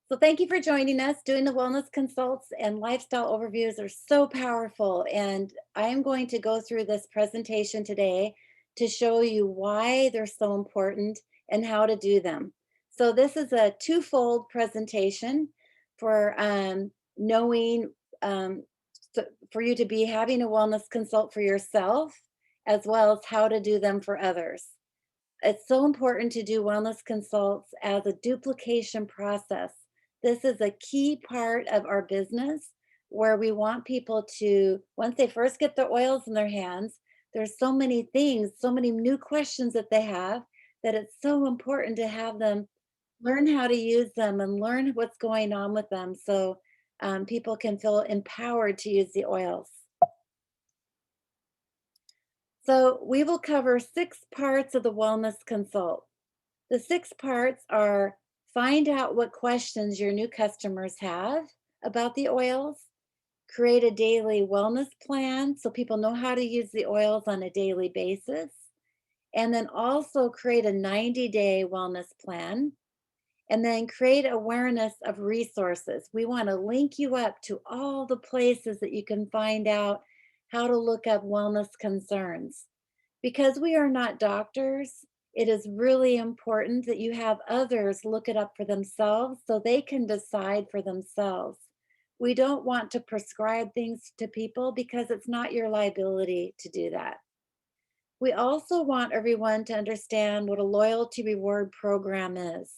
So thank you for joining us. Doing the wellness consults and lifestyle overviews are so powerful. And I am going to go through this presentation today to show you why they're so important and how to do them. So this is a twofold presentation for knowing, um, for you to be having a wellness consult for yourself, as well as how to do them for others. It's so important to do wellness consults as a duplication process. This is a key part of our business where we want people to, once they first get the oils in their hands, there's so many things, so many new questions that they have that it's so important to have them learn how to use them and learn what's going on with them so people can feel empowered to use the oils. So we will cover 6 parts of the wellness consult. The 6 parts are: find out what questions your new customers have about the oils, create a daily wellness plan so people know how to use the oils on a daily basis, and then also create a 90-day wellness plan, and then create awareness of resources. We want to link you up to all the places that you can find out how to look up wellness concerns. Because we are not doctors, it is really important that you have others look it up for themselves so they can decide for themselves. We don't want to prescribe things to people because it's not your liability to do that. We also want everyone to understand what a loyalty reward program is.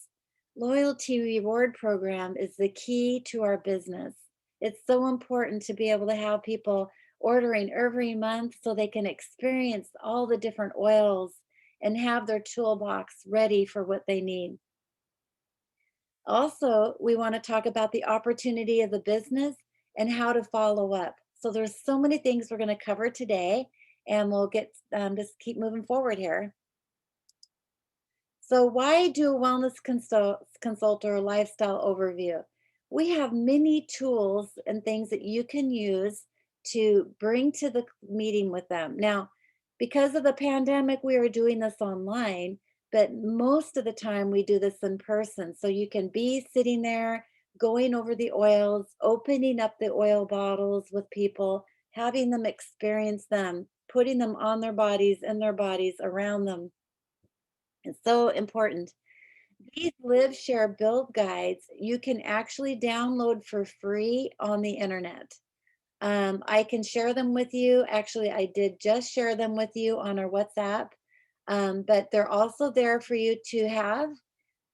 Loyalty reward program is the key to our business. It's so important to be able to have people ordering every month so they can experience all the different oils and have their toolbox ready for what they need. Also, we want to talk about the opportunity of the business and how to follow up. So there's so many things we're going to cover today, and we'll get just keep moving forward here. So why do a wellness consult or a lifestyle overview? We have many tools and things that you can use to bring to the meeting with them. Now, because of the pandemic, we are doing this online, but most of the time we do this in person. So you can be sitting there going over the oils, opening up the oil bottles with people, having them experience them, putting them on their bodies, in their bodies, around them. It's so important. These live, share, build guides you can actually download for free on the internet. I can share them with you. Actually, I did just share them with you on our WhatsApp, but they're also there for you to have.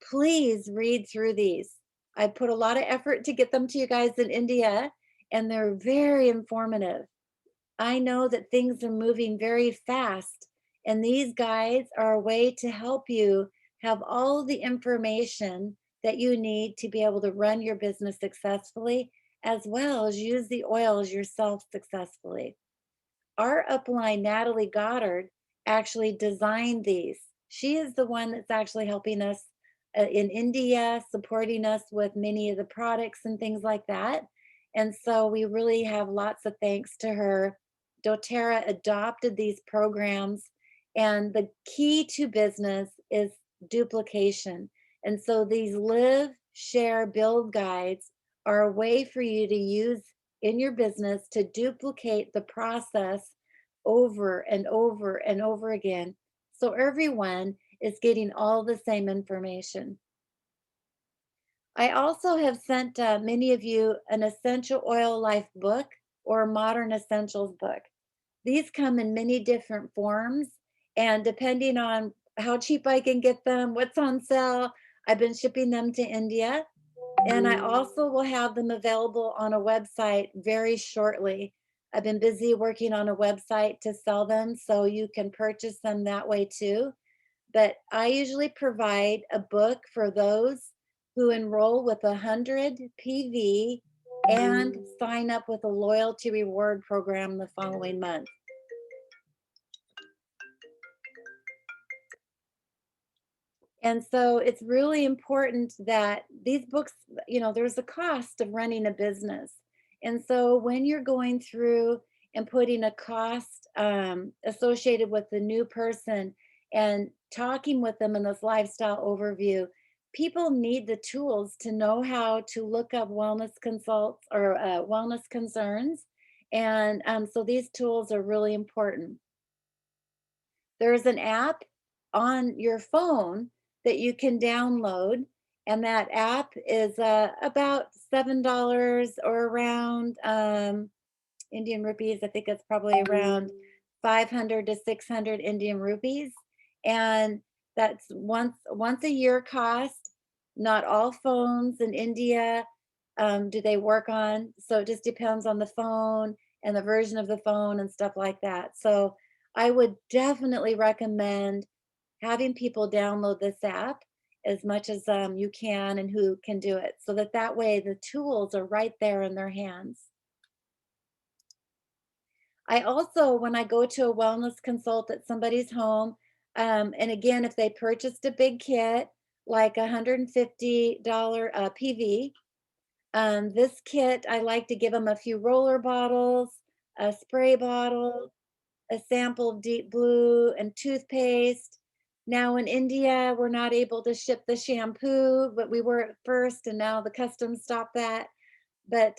Please read through these. I put a lot of effort to get them to you guys in India, and they're very informative. I know that things are moving very fast, and these guides are a way to help you have all the information that you need to be able to run your business successfully, as well as use the oils yourself successfully. Our upline, Natalie Goddard, actually designed these. She is the one that's actually helping us in India, supporting us with many of the products and things like that. And so we really have lots of thanks to her. doTERRA adopted these programs, and the key to business is duplication. And so these live, share, build guides are a way for you to use in your business to duplicate the process over and over and over again. So everyone is getting all the same information. I also have sent many of you an essential oil life book or a modern essentials book. These come in many different forms, and depending on how cheap I can get them, what's on sale, I've been shipping them to India. And I also will have them available on a website very shortly. I've been busy working on a website to sell them, so you can purchase them that way too. But I usually provide a book for those who enroll with 100 PV and sign up with a loyalty reward program the following month. And so it's really important that these books, there's a cost of running a business. And so when you're going through and putting a cost associated with the new person and talking with them in this lifestyle overview, people need the tools to know how to look up wellness consults or wellness concerns. And so these tools are really important. There's an app on your phone that you can download, and that app is about $7 or around Indian rupees. I think it's probably around 500 to 600 Indian rupees, and that's once a year cost. Not all phones in India do they work on, so it just depends on the phone and the version of the phone and stuff like that. So I would definitely recommend having people download this app as much as you can and who can do it, so that that way the tools are right there in their hands. I also, when I go to a wellness consult at somebody's home, and again, if they purchased a big kit, like $150 PV, this kit, I like to give them a few roller bottles, a spray bottle, a sample of deep blue, and toothpaste. Now in India, we're not able to ship the shampoo, but we were at first, and now the customs stopped that. But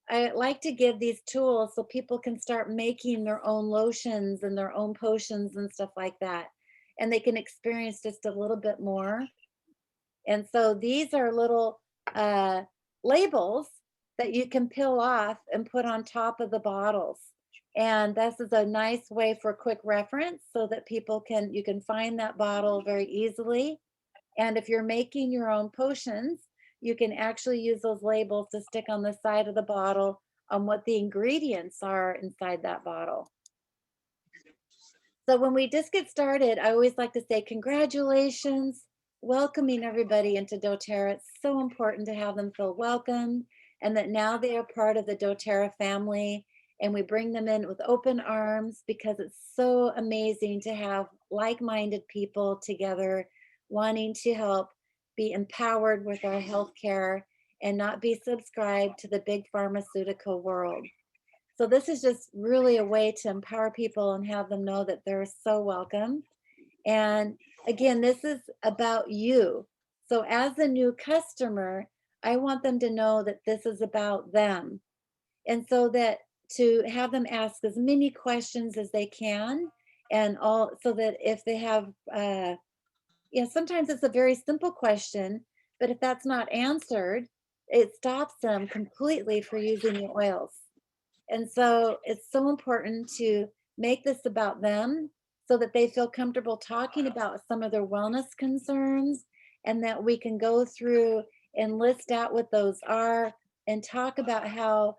I like to give these tools so people can start making their own lotions and their own potions and stuff like that. And they can experience just a little bit more. And so these are little uh, labels that you can peel off and put on top of the bottles. And this is a nice way for quick reference so that people can, you can find that bottle very easily. And if you're making your own potions, you can actually use those labels to stick on the side of the bottle on what the ingredients are inside that bottle. So when we just get started, I always like to say congratulations, welcoming everybody into doTERRA. It's so important to have them feel welcome and that now they are part of the doTERRA family, and we bring them in with open arms because it's so amazing to have like-minded people together wanting to help be empowered with our healthcare and not be subscribed to the big pharmaceutical world. So this is just really a way to empower people and have them know that they're so welcome. And again, this is about you. So as a new customer, I want them to know that this is about them. And so that to have them ask as many questions as they can, and all, so that if they have yeah, sometimes it's a very simple question, but if that's not answered, it stops them completely for using the oils. And so it's so important to make this about them so that they feel comfortable talking about some of their wellness concerns, and that we can go through and list out what those are and talk about how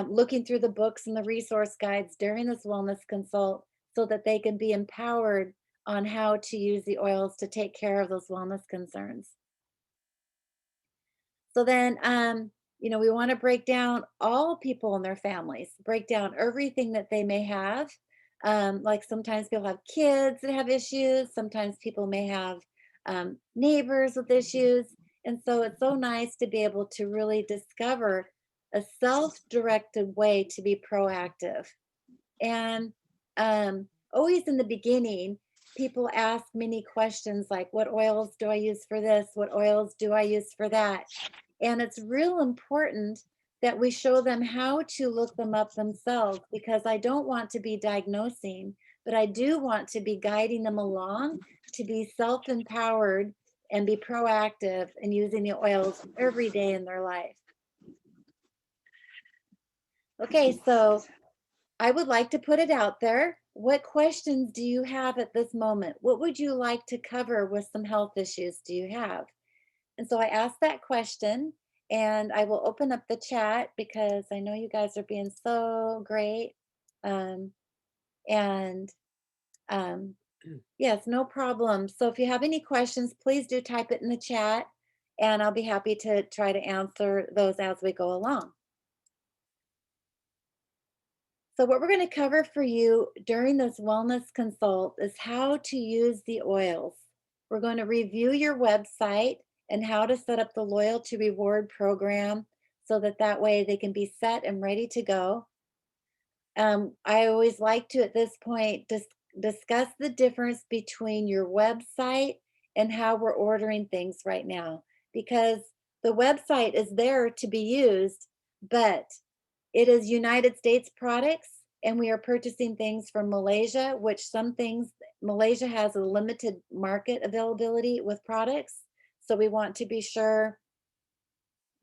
looking through the books and the resource guides during this wellness consult so that they can be empowered on how to use the oils to take care of those wellness concerns. So then, we want to break down all people in their families, break down everything that they may have. Like sometimes people have kids that have issues, sometimes people may have neighbors with issues. And so it's so nice to be able to really discover a self directed way to be proactive. And always in the beginning, people ask many questions like, what oils do I use for this? What oils do I use for that? And it's real important that we show them how to look them up themselves, because I don't want to be diagnosing, but I do want to be guiding them along to be self empowered and be proactive in using the oils every day in their life. Okay, so I would like to put it out there. What questions do you have at this moment? What would you like to cover with some health issues do you have? And so I asked that question, and I will open up the chat because I know you guys are being so great. Um, and yes, no problem. So if you have any questions, please do type it in the chat, and I'll be happy to try to answer those as we go along. So what we're going to cover for you during this wellness consult is how to use the oils. We're going to review your website and how to set up the loyalty reward program so that that way they can be set and ready to go. I always like to, at this point, discuss the difference between your website and how we're ordering things right now, because the website is there to be used, but it is United States products, and we are purchasing things from Malaysia, which some things, Malaysia has a limited market availability with products. So we want to be sure,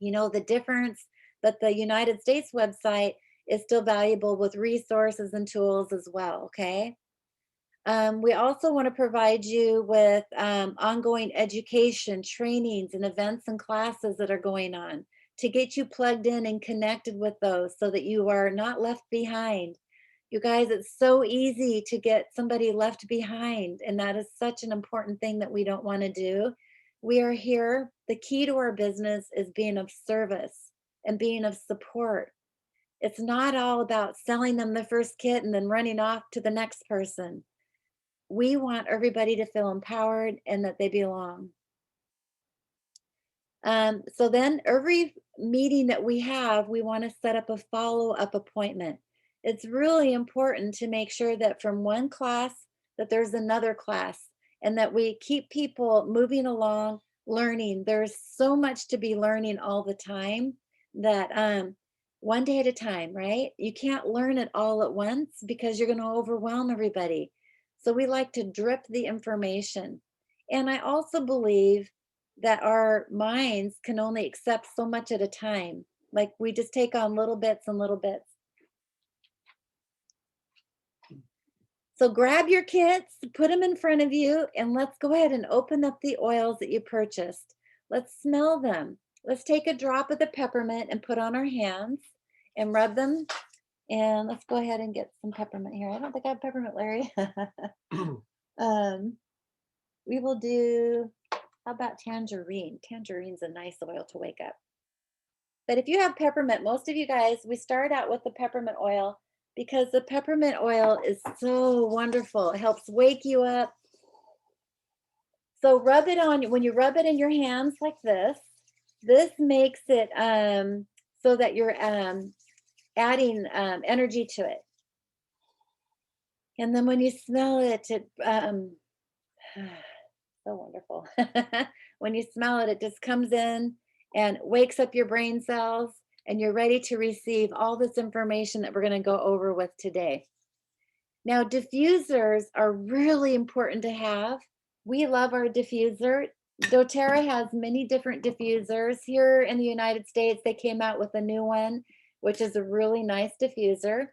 you know, the difference, but the United States website is still valuable with resources and tools as well, okay? We also want to provide you with ongoing education, trainings, and events and classes that are going on to get you plugged in and connected with those so that you are not left behind. You guys, it's so easy to get somebody left behind, and that is such an important thing that we don't want to do. We are here. The key to our business is being of service and being of support. It's not all about selling them the first kit and then running off to the next person. We want everybody to feel empowered and that they belong. So then every meeting that we have, we want to set up a follow-up appointment. It's really important to make sure that from one class that there's another class and that we keep people moving along, learning. There's so much to be learning all the time that one day at a time, right? You can't learn it all at once because you're going to overwhelm everybody. So we like to drip the information. And I also believe that our minds can only accept so much at a time. Like we just take on little bits and little bits. So grab your kits, put them in front of you, and let's go ahead and open up the oils that you purchased. Let's smell them. Let's take a drop of the peppermint and put on our hands and rub them. And let's go ahead and get some peppermint here. I don't think I have peppermint, Larry. um, we will do, how about tangerine? Tangerine's a nice oil to wake up. But if you have peppermint, most of you guys, we start out with the peppermint oil because the peppermint oil is so wonderful. It helps wake you up. So rub it on, when you rub it in your hands like this makes it so that you're adding energy to it. And then when you smell it, it so wonderful. When you smell it, it just comes in and wakes up your brain cells, and you're ready to receive all this information that we're going to go over with today. Now, diffusers are really important to have. We love our diffuser. doTERRA has many different diffusers. Here in the United States, they came out with a new one, which is a really nice diffuser.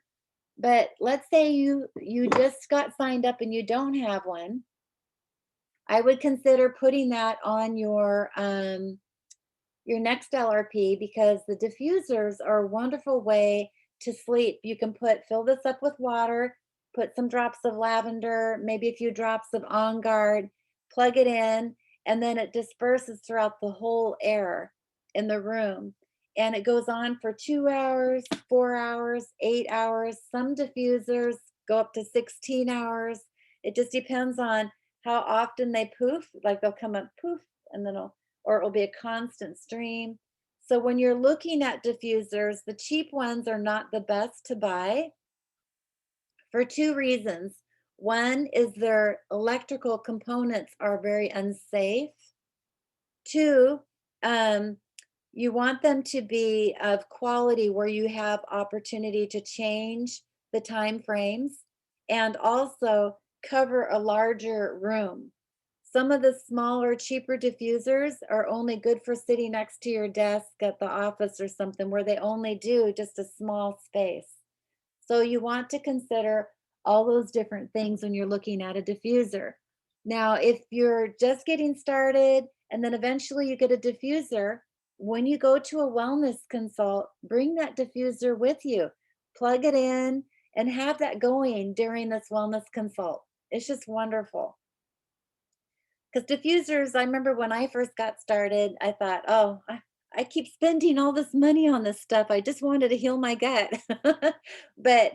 But let's say you just got signed up and you don't have one. I would consider putting that on your next LRP, because the diffusers are a wonderful way to sleep. You can fill this up with water, put some drops of lavender, maybe a few drops of On Guard, plug it in, and then it disperses throughout the whole air in the room. And it goes on for 2 hours, 4 hours, 8 hours. Some diffusers go up to 16 hours. It just depends on how often they poof, like they'll come up poof, and then or it'll be a constant stream. So when you're looking at diffusers, the cheap ones are not the best to buy for two reasons. One is their electrical components are very unsafe. Two, you want them to be of quality where you have opportunity to change the time frames and also cover a larger room. Some of the smaller, cheaper diffusers are only good for sitting next to your desk at the office or something, where they only do just a small space. So you want to consider all those different things when you're looking at a diffuser. Now, if you're just getting started and then eventually you get a diffuser, when you go to a wellness consult, bring that diffuser with you, plug it in, and have that going during this wellness consult. It's just wonderful. Because diffusers, I remember when I first got started, I thought, oh, I keep spending all this money on this stuff. I just wanted to heal my gut. But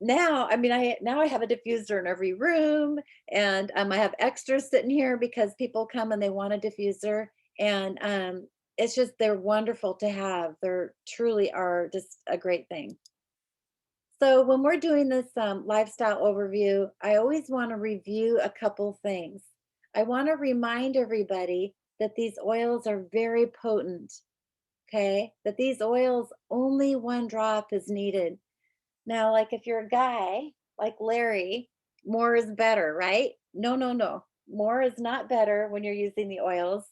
now, I mean, now I have a diffuser in every room, and I have extras sitting here because people come and they want a diffuser, and it's just, they're wonderful to have. They're truly are just a great thing. So when we're doing this lifestyle overview, I always want to review a couple things. I want to remind everybody that these oils are very potent, okay? That these oils, only one drop is needed. Now, like if you're a guy like Larry, more is better, right? No, no, no. More is not better when you're using the oils.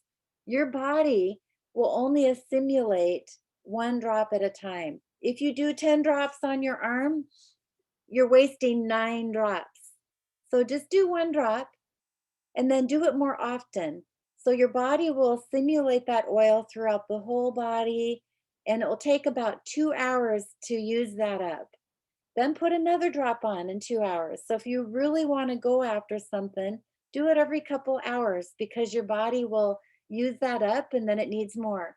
Your body will only assimilate one drop at a time. If you do 10 drops on your arm, you're wasting 9 drops. So just do one drop and then do it more often. So your body will simulate that oil throughout the whole body, and it will take about 2 hours to use that up. Then put another drop on in 2 hours. So if you really want to go after something, do it every couple hours because your body will use that up and then it needs more.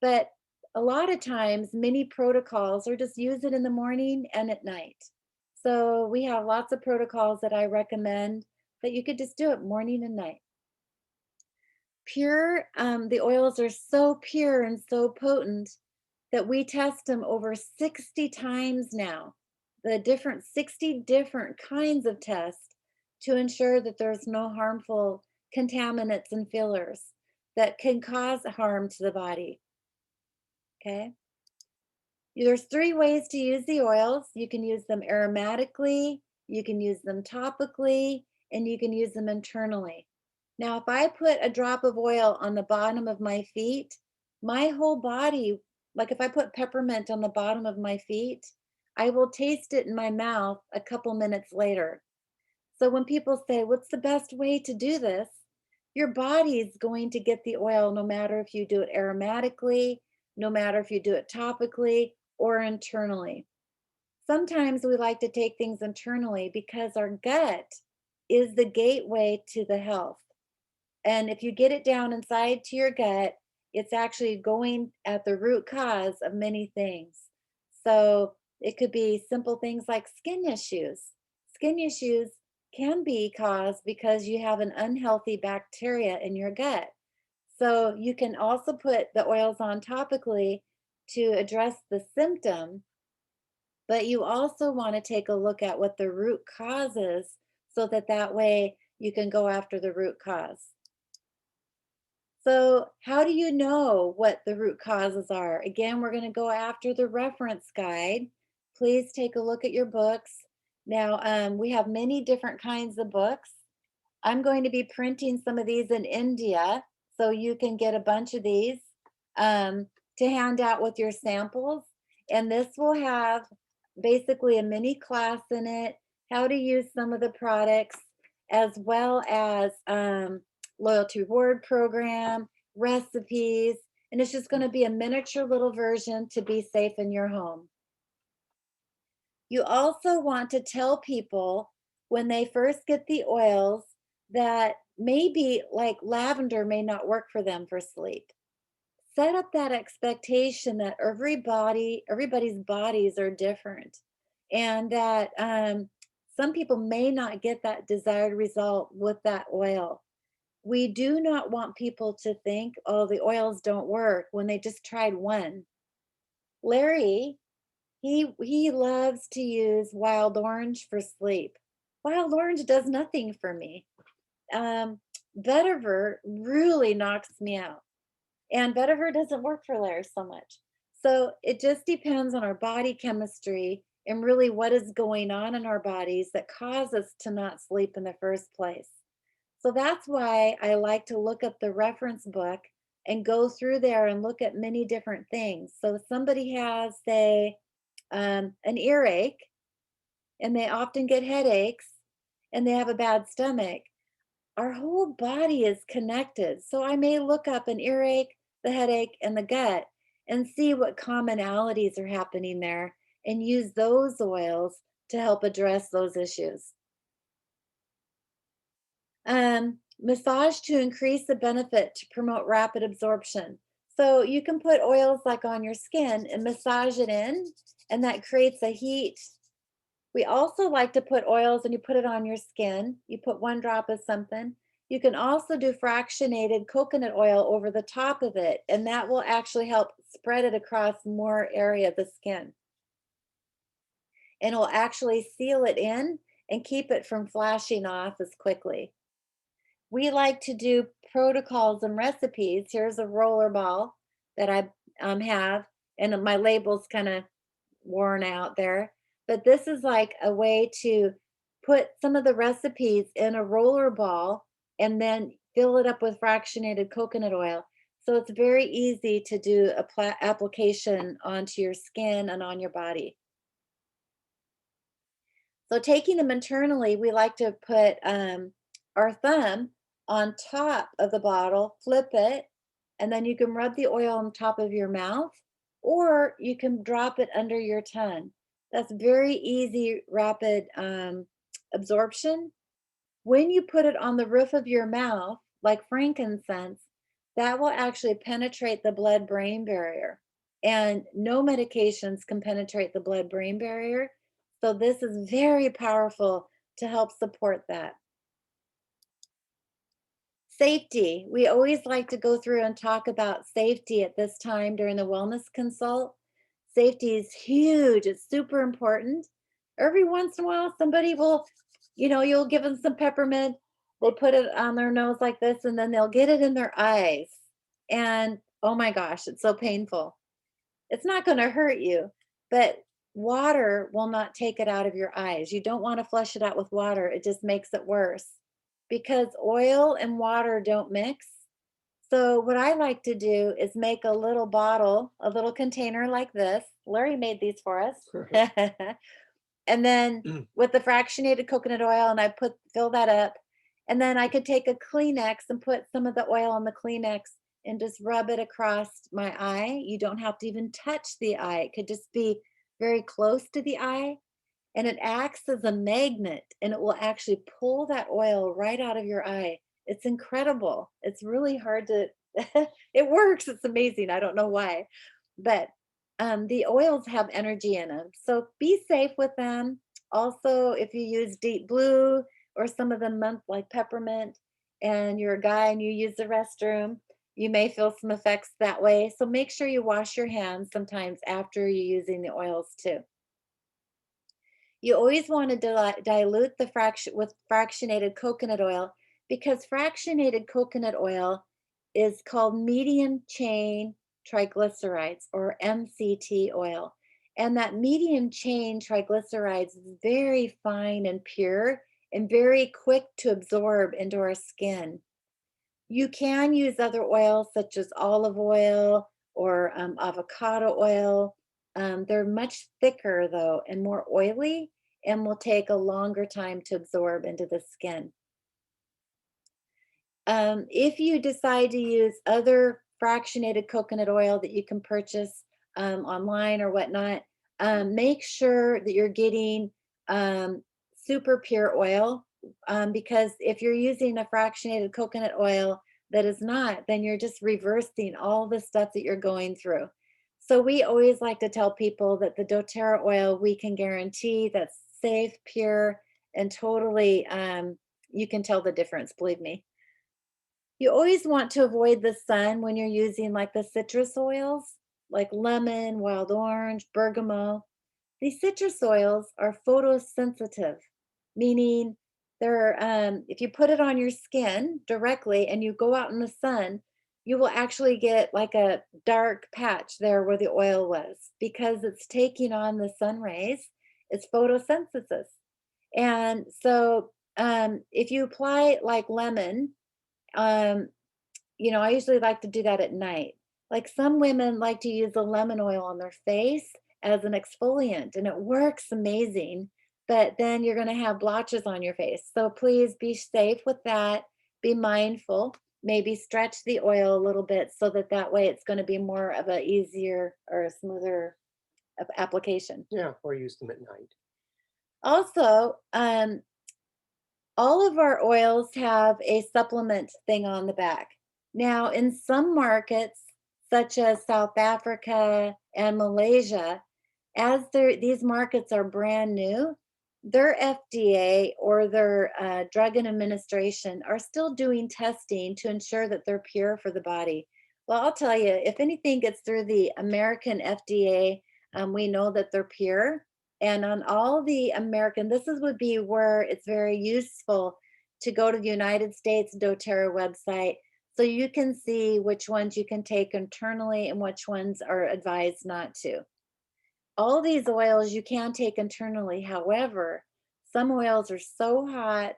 But a lot of times, many protocols are just use it in the morning and at night. So we have lots of protocols that I recommend that you could just do it morning and night. Pure, the oils are so pure and so potent that we test them over 60 times now, the different 60 different kinds of tests to ensure that there's no harmful contaminants and fillers that can cause harm to the body. Okay. There's 3 ways to use the oils. You can use them aromatically, you can use them topically, and you can use them internally. Now, if I put a drop of oil on the bottom of my feet, my whole body, like if I put peppermint on the bottom of my feet, I will taste it in my mouth a couple minutes later. So when people say, "What's the best way to do this?" Your body's going to get the oil no matter if you do it aromatically, no matter if you do it topically or internally. Sometimes we like to take things internally because our gut is the gateway to the health. And if you get it down inside to your gut, it's actually going at the root cause of many things. So it could be simple things like skin issues. Skin issues can be caused because you have an unhealthy bacteria in your gut. So you can also put the oils on topically to address the symptom, but you also want to take a look at what the root cause is so that that way you can go after the root cause. So, how do you know what the root causes are? Again, we're going to go after the reference guide. Please take a look at your books. Now, we have many different kinds of books. I'm going to be printing some of these in India, so you can get a bunch of these to hand out with your samples. And this will have basically a mini class in it, how to use some of the products, as well as loyalty reward program, recipes, and it's just going to be a miniature little version to be safe in your home. You also want to tell people when they first get the oils that maybe like lavender may not work for them for sleep. Set up that expectation that everybody's bodies are different, and that some people may not get that desired result with that oil. We do not want people to think, oh, the oils don't work when they just tried one. Larry, he loves to use wild orange for sleep. Wild orange does nothing for me. Um, Vetiver really knocks me out. And vetiver doesn't work for Larry so much. So it just depends on our body chemistry and really what is going on in our bodies that cause us to not sleep in the first place. So that's why I like to look up the reference book and go through there and look at many different things. So if somebody has, say, an earache, and they often get headaches, and they have a bad stomach, our whole body is connected. So I may look up an earache, the headache, and the gut and see what commonalities are happening there and use those oils to help address those issues. Massage to increase the benefit to promote rapid absorption. So you can put oils like on your skin and massage it in, and that creates a heat. We also like to put oils and you put it on your skin. You put 1 drop of something. You can also do fractionated coconut oil over the top of it, and that will actually help spread it across more area of the skin. And it'll actually seal it in and keep it from flashing off as quickly. we like to do protocols and recipes. Here's a roller ball that I have, and my label's kind of worn out there. But this is like a way to put some of the recipes in a roller ball and then fill it up with fractionated coconut oil. So it's very easy to do a application onto your skin and on your body. So taking them internally, we like to put our thumb on top of the bottle, flip it, and then you can rub the oil on top of your mouth, or you can drop it under your tongue. That's very easy, rapid absorption. When you put it on the roof of your mouth, like frankincense, that will actually penetrate the blood-brain barrier. And no medications can penetrate the blood-brain barrier. So this is very powerful to help support that. Safety. We always like to go through and talk about safety at this time during the wellness consult. Safety is huge. It's super important. Every once in a while, somebody will, you'll give them some peppermint. They put it on their nose like this, and then they'll get it in their eyes. And oh my gosh, it's so painful. It's not going to hurt you, but water will not take it out of your eyes. You don't want to flush it out with water. It just makes it worse because oil and water don't mix. So what I like to do is make a little bottle, a little container like this. Larry made these for us. And then with the fractionated coconut oil, and I fill that up. And then I could take a Kleenex and put some of the oil on the Kleenex and just rub it across my eye. You don't have to even touch the eye. It could just be very close to the eye. And it acts as a magnet, and it will actually pull that oil right out of your eye. It's incredible. It's really hard to it works. It's amazing. I don't know why. But the oils have energy in them. So be safe with them. Also, if you use deep blue or some of them like peppermint, and you're a guy and you use the restroom, you may feel some effects that way. So make sure you wash your hands sometimes after you're using the oils too. You always want to dilute the fraction with fractionated coconut oil because fractionated coconut oil is called medium chain triglycerides or MCT oil. And that medium chain triglycerides is very fine and pure and very quick to absorb into our skin. You can use other oils such as olive oil or avocado oil. They're much thicker though and more oily and will take a longer time to absorb into the skin. If you decide to use other fractionated coconut oil that you can purchase online or whatnot, make sure that you're getting super pure oil because if you're using a fractionated coconut oil that is not, then you're just reversing all the stuff that you're going through. So we always like to tell people that the doTERRA oil, we can guarantee that's safe, pure, and totally, you can tell the difference, believe me. You always want to avoid the sun when you're using like the citrus oils, like lemon, wild orange, bergamot. These citrus oils are photosensitive, meaning if you put it on your skin directly and you go out in the sun, you will actually get like a dark patch there where the oil was because it's taking on the sun rays. It's photosynthesis. And so if you apply like lemon, um, I usually like to do that at night. Like some women like to use the lemon oil on their face as an exfoliant, and it works amazing. But then you're going to have blotches on your face. So please be safe with that. Be mindful. Maybe stretch the oil a little bit so that way it's going to be more of a easier or a smoother application. Yeah, or use them at night. Also, all of our oils have a supplement thing on the back. Now, in some markets, such as South Africa and Malaysia, as these markets are brand new, their FDA or their Drug and Administration are still doing testing to ensure that they're pure for the body. Well, I'll tell you, if anything gets through the American FDA, we know that they're pure. And on all the American, would be where it's very useful to go to the United States doTERRA website so you can see which ones you can take internally and which ones are advised not to. All these oils you can take internally. However, some oils are so hot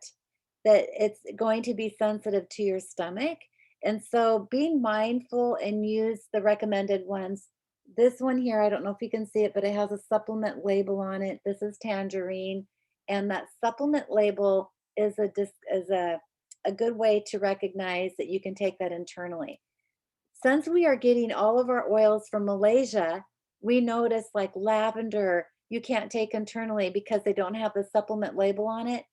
that it's going to be sensitive to your stomach. And so being mindful and use the recommended ones. This one here, I don't know if you can see it, but it has a supplement label on it. This is tangerine. And that supplement label is a good way to recognize that you can take that internally. Since we are getting all of our oils from Malaysia, we notice like lavender, you can't take internally because they don't have the supplement label on it.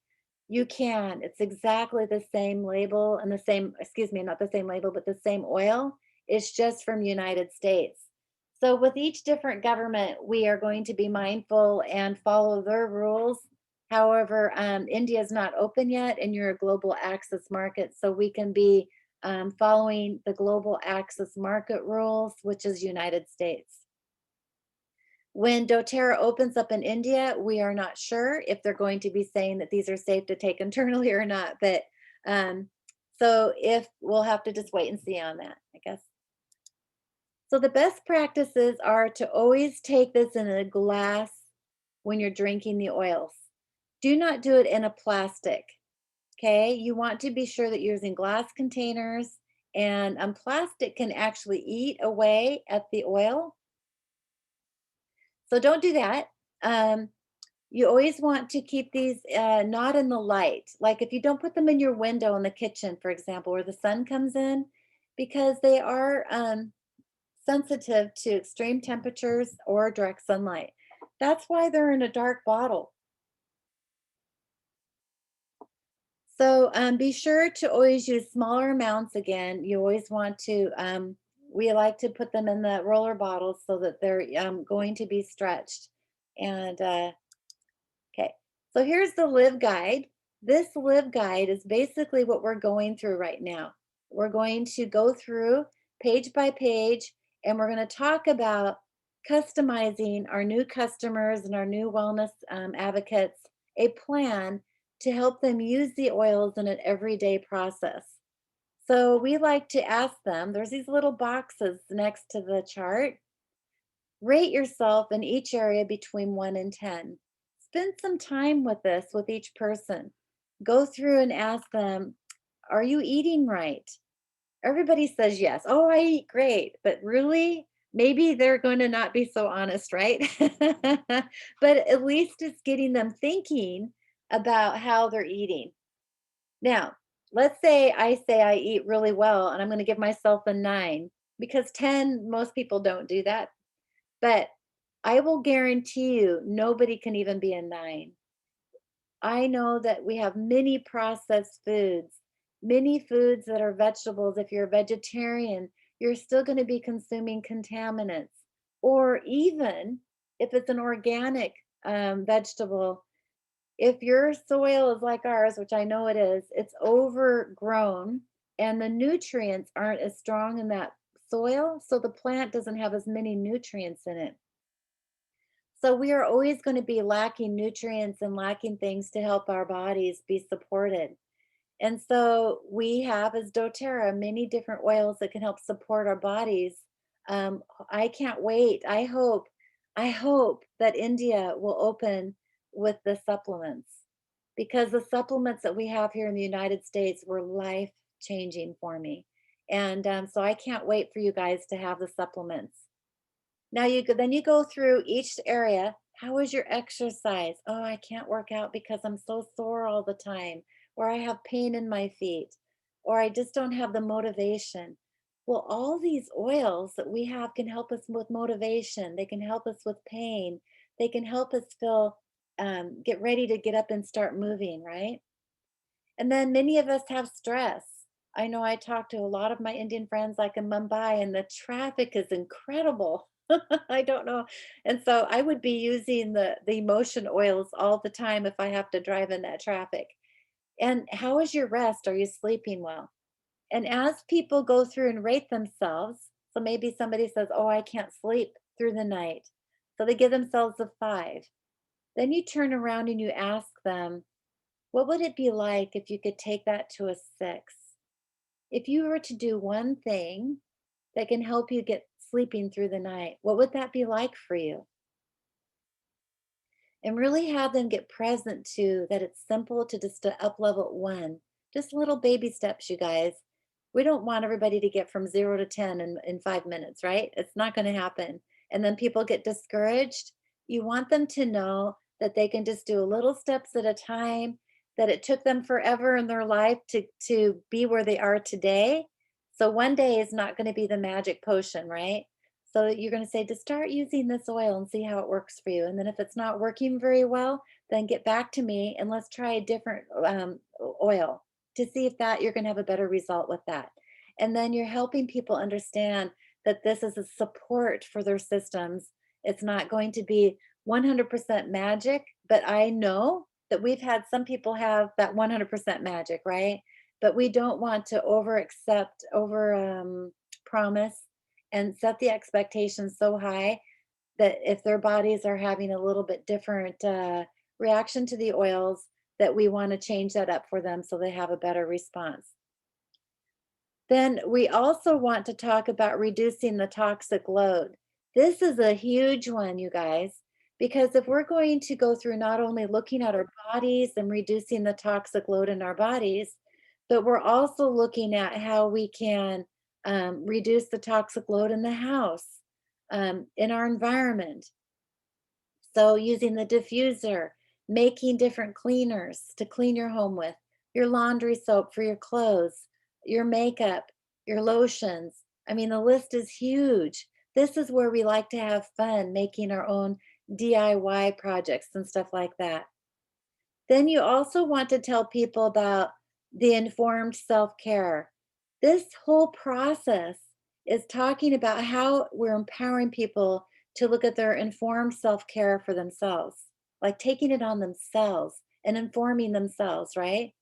You can. It's exactly the same label and the same, excuse me, not the same label, but the same oil. It's just from United States. So with each different government, we are going to be mindful and follow their rules. However, India is not open yet, and you're a global access market, so we can be following the global access market rules, which is United States. When doTERRA opens up in India, we are not sure if they're going to be saying that these are safe to take internally or not. But um, so if we'll have to just wait and see on that, I guess. So the best practices are to always take this in a glass when you're drinking the oils. Do not do it in a plastic. Okay, you want to be sure that you're using glass containers, and plastic can actually eat away at the oil. So don't do that. Um, you always want to keep these not in the light. Like if you don't put them in your window in the kitchen, for example, where the sun comes in, because they are sensitive to extreme temperatures or direct sunlight. That's why they're in a dark bottle. So be sure to always use smaller amounts again. You always want to, we like to put them in the roller bottles so that they're going to be stretched. And okay, so here's the live guide. This live guide is basically what we're going through right now. We're going to go through page by page, and we're going to talk about customizing our new customers and our new wellness advocates a plan to help them use the oils in an everyday process. So we like to ask them, there's these little boxes next to the chart. Rate yourself in each area between 1 and 10. Spend some time with this with each person. Go through and ask them, are you eating right? Everybody says yes. Oh, I eat great. But really, maybe they're going to not be so honest, right? But at least it's getting them thinking about how they're eating. Now, let's say I eat really well and I'm going to give myself a 9 because 10, most people don't do that. But I will guarantee you nobody can even be a 9. I know that we have many processed foods, many foods that are vegetables. If you're a vegetarian, you're still going to be consuming contaminants. Or even if it's an organic vegetable, if your soil is like ours, which I know it is, it's overgrown and the nutrients aren't as strong in that soil. So the plant doesn't have as many nutrients in it. So we are always going to be lacking nutrients and lacking things to help our bodies be supported. And so we have as doTERRA many different oils that can help support our bodies. I can't wait. I hope that India will open with the supplements because the supplements that we have here in the United States were life changing for me. And so I can't wait for you guys to have the supplements. Now then you go through each area. How is your exercise? Oh, I can't work out because I'm so sore all the time, or I have pain in my feet, or I just don't have the motivation. Well, all these oils that we have can help us with motivation. They can help us with pain. They can help us feel get ready to get up and start moving, right? And then many of us have stress. I know I talk to a lot of my Indian friends, like in Mumbai, and the traffic is incredible. I don't know. And so I would be using the emotion oils all the time if I have to drive in that traffic. And how is your rest? Are you sleeping well? And as people go through and rate themselves, so maybe somebody says, "Oh, I can't sleep through the night." So they give themselves a 5. Then you turn around and you ask them, What would it be like if you could take that to a 6? If you were to do one thing that can help you get sleeping through the night, what would that be like for you? And really have them get present to that it's simple to just to up level 1. Just little baby steps, you guys. We don't want everybody to get from 0 to 10 in 5 minutes, right? It's not going to happen. And then people get discouraged. You want them to know that they can just do little steps at a time, that it took them forever in their life to be where they are today. So one day is not going to be the magic potion, right? So you're going to say to start using this oil and see how it works for you. And then if it's not working very well, then get back to me and let's try a different oil to see if that you're going to have a better result with that. And then you're helping people understand that this is a support for their systems. It's not going to be 100% magic, but I know that we've had some people have that 100% magic, right? But we don't want to over accept, over promise and set the expectations so high that if their bodies are having a little bit different reaction to the oils, that we want to change that up for them so they have a better response. Then we also want to talk about reducing the toxic load. This is a huge one, you guys, because if we're going to go through not only looking at our bodies and reducing the toxic load in our bodies, but we're also looking at how we can reduce the toxic load in the house, in our environment. So using the diffuser, making different cleaners to clean your home with, your laundry soap for your clothes, your makeup, your lotions. I mean, the list is huge. This is where we like to have fun making our own DIY projects and stuff like that. Then you also want to tell people about the informed self-care. This whole process is talking about how we're empowering people to look at their informed self-care for themselves, like taking it on themselves and informing themselves, right?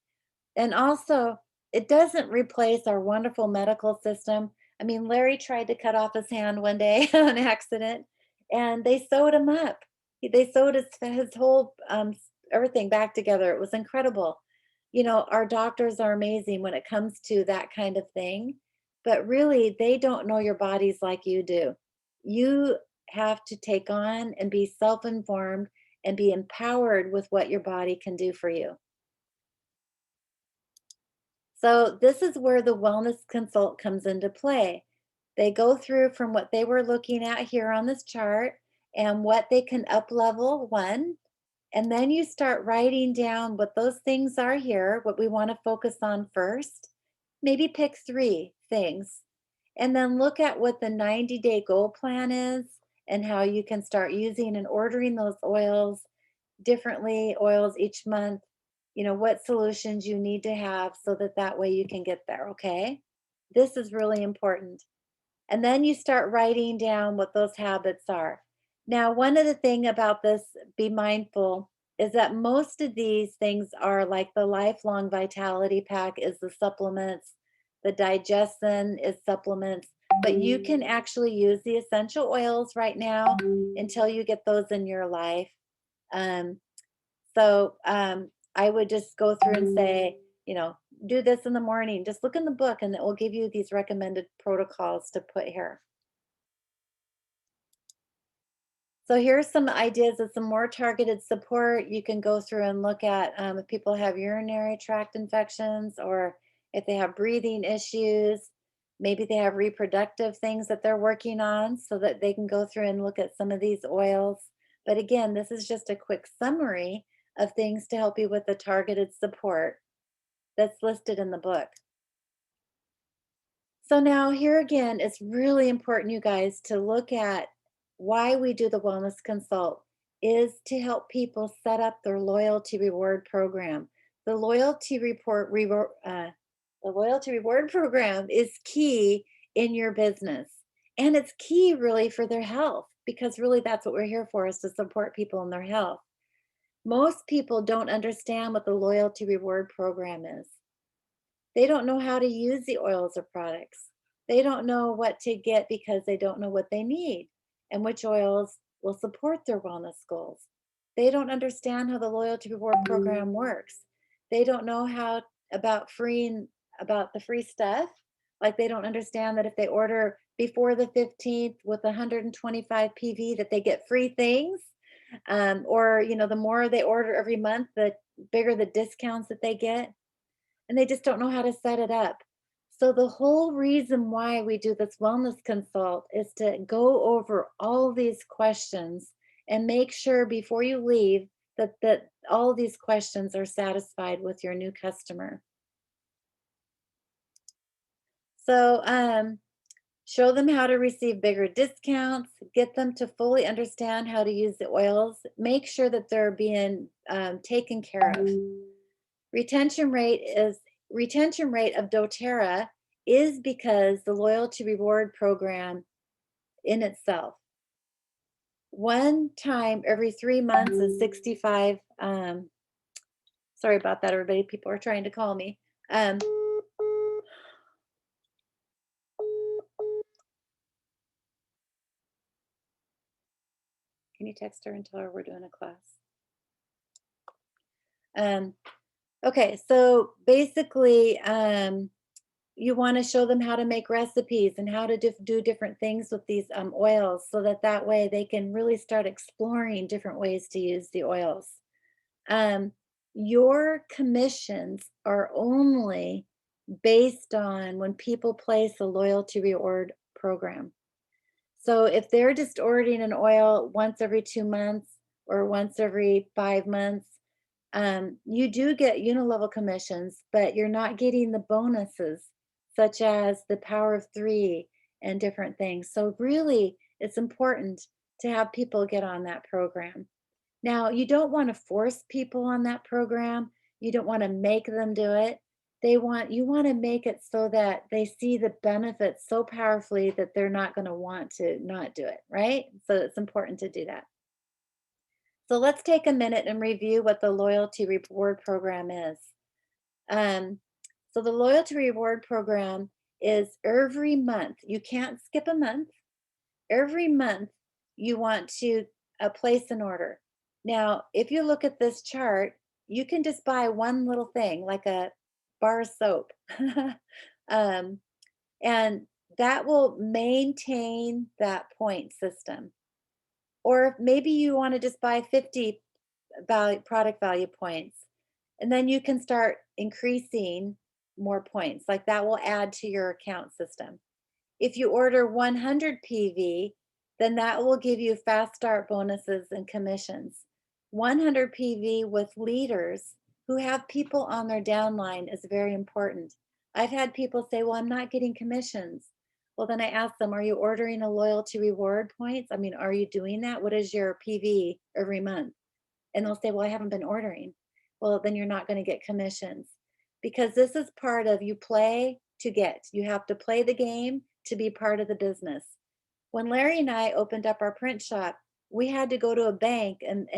And also, it doesn't replace our wonderful medical system. I mean, Larry tried to cut off his hand one day on accident, and they sewed him up. They sewed his whole everything back together. It was incredible. You know, our doctors are amazing when it comes to that kind of thing, but really, they don't know your bodies like you do. You have to take on and be self-informed and be empowered with what your body can do for you. So this is where the wellness consult comes into play. They go through from what they were looking at here on this chart and what they can up level one. And then you start writing down what those things are here, what we want to focus on first. Maybe pick 3 things. And then look at what the 90-day goal plan is and how you can start using and ordering those oils differently, oils each month, you know, what solutions you need to have so that that way you can get there, okay? This is really important. And then you start writing down what those habits are. Now, one of the thing about this, be mindful, is that most of these things are like the lifelong vitality pack is the supplements, the digestion is supplements, but you can actually use the essential oils right now until you get those in your life. Um, so I would just go through and say, you know, do this in the morning. Just look in the book and it will give you these recommended protocols to put here. So here's some ideas of some more targeted support. You can go through and look at if people have urinary tract infections or if they have breathing issues. Maybe they have reproductive things that they're working on so that they can go through and look at some of these oils. But again, this is just a quick summary of things to help you with the targeted support that's listed in the book. So now here again, it's really important, you guys, to look at why we do the wellness consult is to help people set up their loyalty reward program. The the loyalty reward program is key in your business, and it's key really for their health because really that's what we're here for is to support people in their health. Most people don't understand what the loyalty reward program is. They don't know how to use the oils or products. They don't know what to get because they don't know what they need and which oils will support their wellness goals. They don't understand how the loyalty reward program works. They don't know how about freeing about the free stuff. Like they don't understand that if they order before the 15th with 125 PV that they get free things. Or, the more they order every month, the bigger the discounts that they get. And they just don't know how to set it up. So the whole reason why we do this wellness consult is to go over all these questions and make sure before you leave that all these questions are satisfied with your new customer. So show them how to receive bigger discounts, get them to fully understand how to use the oils, make sure that they're being taken care of. Retention rate is retention rate of doTERRA is because the loyalty reward program in itself. One time every 3 months is 65. Sorry about that, everybody. People are trying to call me. Um, can you text her and tell her we're doing a class? Um, okay, so basically, you want to show them how to make recipes and how to do different things with these oils so that way they can really start exploring different ways to use the oils. Um, your commissions are only based on when people place a loyalty reward program. So if they're just ordering an oil once every 2 months or once every 5 months, you do get unilevel commissions, but you're not getting the bonuses such as the power of three and different things. So really, it's important to have people get on that program. Now, you don't want to force people on that program. You don't want to make them do it. You want to make it so that they see the benefits so powerfully that they're not going to want to not do it, right? So it's important to do that. So let's take a minute and review what the loyalty reward program is. Um, so the loyalty reward program is every month. You can't skip a month. Every month you want to place an order. Now, if you look at this chart, you can just buy one little thing like a bar of soap. um, and that will maintain that point system. Or maybe you want to just buy 50 product value points. And then you can start increasing more points. Like that will add to your account system. If you order 100 PV, then that will give you fast start bonuses and commissions. 100 PV with leaders who have people on their downline is very important. I've had people say, well, I'm not getting commissions. Well, then I ask them, are you ordering a loyalty reward points? I mean, are you doing that? What is your PV every month? And they'll say, well, I haven't been ordering. Well, then you're not going to get commissions because this is part of you play to get. You have to play the game to be part of the business. When Larry and I opened up our print shop, we had to go to a bank and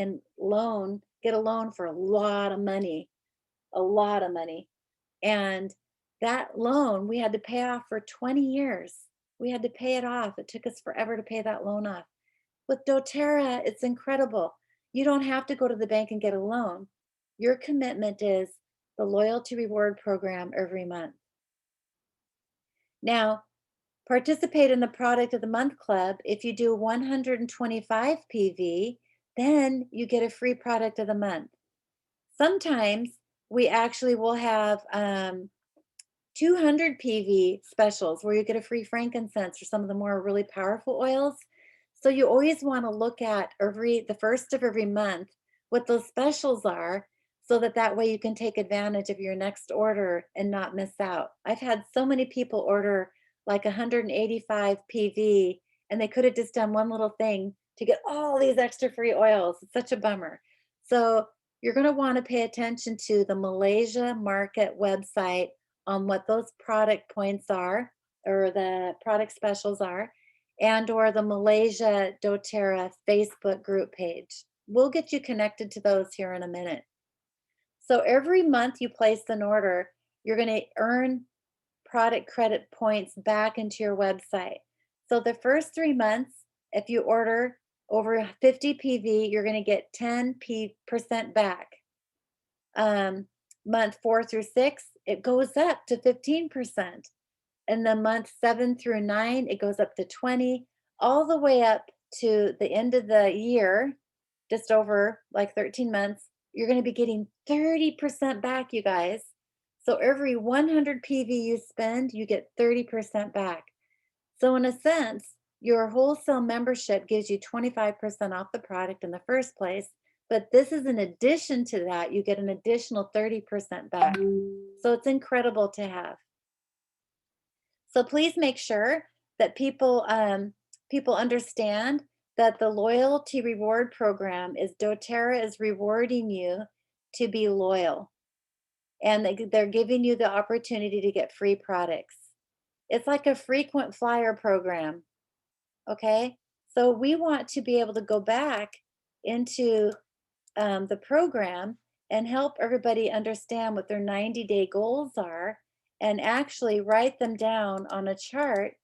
get a loan for a lot of money, a lot of money. And that loan we had to pay off for 20 years. We had to pay it off. It took us forever to pay that loan off. With doTERRA, it's incredible. You don't have to go to the bank and get a loan. Your commitment is the loyalty reward program every month. Now, participate in the product of the month club. If you do 125 PV, then you get a free product of the month. Sometimes we actually will have 200 PV specials where you get a free frankincense or some of the more really powerful oils. So you always want to look at the first of every month what those specials are so that way you can take advantage of your next order and not miss out. I've had so many people order like 185 PV and they could have just done one little thing to get all these extra free oils. It's such a bummer. So you're going to want to pay attention to the Malaysia market website on what those product points are or the product specials are and or the Malaysia doTERRA Facebook group page. We'll get you connected to those here in a minute. So every month you place an order, you're going to earn product credit points back into your website. So the first 3 months, if you order over 50 PV, you're going to get 10% back. Month 4 through 6, it goes up to 15%. And the month 7 through 9, it goes up to 20, all the way up to the end of the year, just over like 13 months, you're going to be getting 30% back, you guys. So every 100 PV you spend, you get 30% back. So in a sense, your wholesale membership gives you 25% off the product in the first place, but this is in addition to that, you get an additional 30% back. So it's incredible to have. So please make sure that people understand that the loyalty reward program is doTERRA is rewarding you to be loyal, and they're giving you the opportunity to get free products. It's like a frequent flyer program. Okay, so we want to be able to go back into the program and help everybody understand what their 90-day goals are and actually write them down on a chart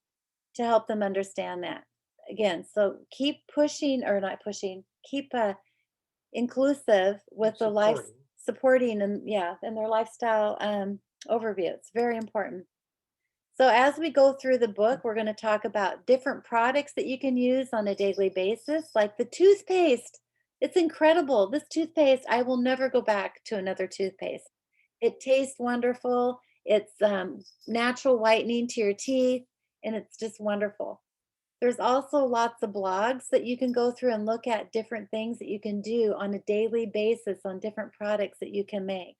to help them understand that. Again, so keep pushing or not pushing, keep inclusive with the life Supporting. supporting and yeah, and their lifestyle overview. It's very important. So as we go through the book, we're going to talk about different products that you can use on a daily basis, like the toothpaste. It's incredible. This toothpaste, I will never go back to another toothpaste. It tastes wonderful. It's natural whitening to your teeth, and it's just wonderful. There's also lots of blogs that you can go through and look at different things that you can do on a daily basis on different products that you can make.